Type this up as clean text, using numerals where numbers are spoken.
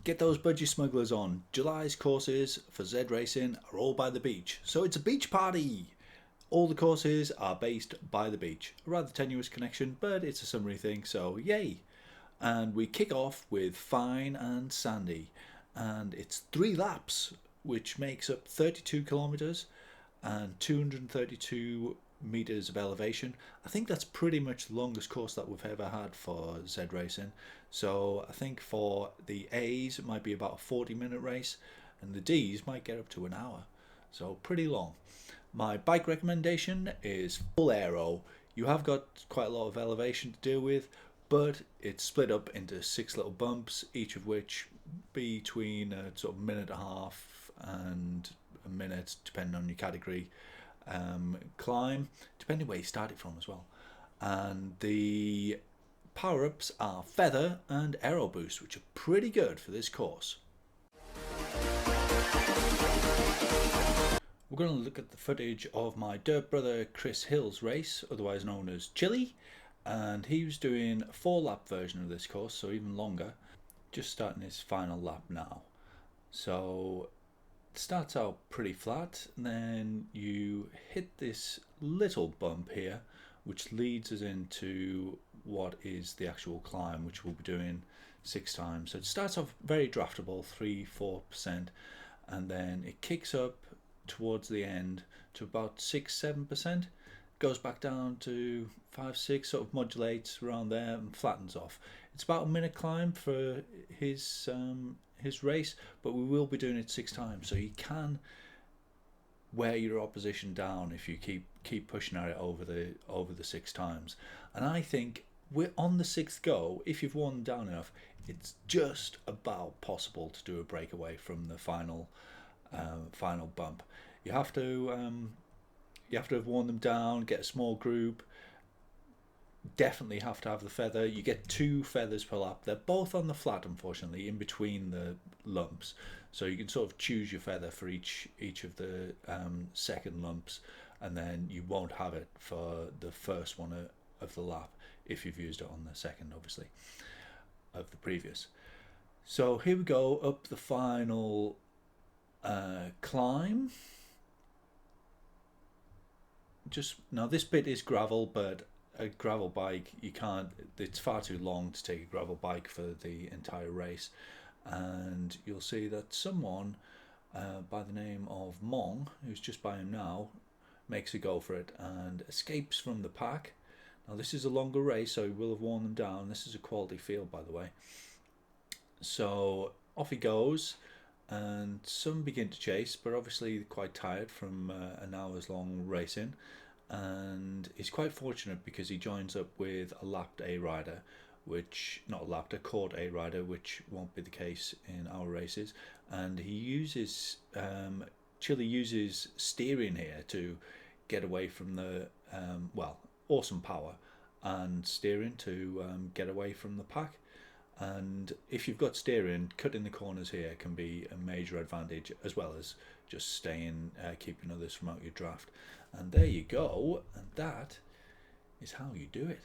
Get those budgie smugglers on. July's courses for ZRacing are all by the beach, so it's a beach party! All the courses are based by the beach. A rather tenuous connection, but it's a summary thing, so yay! And we kick off with Fine and Sandy, and it's 3 laps, which makes up 32 kilometres and 232 meters of elevation. I think that's pretty much the longest course that we've ever had for ZRacing. So I think for the A's it might be about a 40-minute race, and the D's might get up to an hour. So pretty long. My bike recommendation is full aero. You have got quite a lot of elevation to deal with, but it's split up into 6 little bumps, each of which between a sort of minute and a half and a minute, depending on your category. Climb, depending where you started from as well. And the power-ups are Feather and Aero Boost, which are pretty good for this course. We're going to look at the footage of my dirt brother Chris Hill's race, otherwise known as Chili, and he was doing a 4-lap version of this course, so even longer, just starting his final lap now. So it starts out pretty flat, and then you hit this little bump here, which leads us into what is the actual climb, which we'll be doing 6 times. So it starts off very draftable, 3-4%, and then it kicks up towards the end to about 6-7%, goes back down to 5-6, sort of modulates around there and flattens off. It's about a minute climb for his race, but we will be doing it 6 times, so you can wear your opposition down if you keep pushing at it over the 6 times. And I think we're on the 6th go. If you've worn them down enough, it's just about possible to do a breakaway from the final bump. You have to have worn them down, get a small group. Definitely have to have the feather. You get 2 feathers per lap. They're both on the flat, unfortunately, in between the lumps, so you can sort of choose your feather for each of the second lumps, and then you won't have it for the first one of the lap if you've used it on the second, obviously, of the previous. So here we go up the final climb. Just now, this bit is gravel, but a gravel bike, you can't, it's far too long to take a gravel bike for the entire race. And you'll see that someone by the name of Mong, who's just by him now, makes a go for it and escapes from the pack. Now this is a longer race, so he will have worn them down. This is a quality field, by the way. So off he goes, and some begin to chase, but obviously quite tired from an hour's long racing. And he's quite fortunate because he joins up with a lapped A rider, which, not a lapped, a caught A rider, which won't be the case in our races. And he uses Chili uses steering here to get away from the awesome power and steering to get away from the pack. And if you've got steering, cutting the corners here can be a major advantage, as well as just staying, keeping others from out your draft. And there you go, and that is how you do it.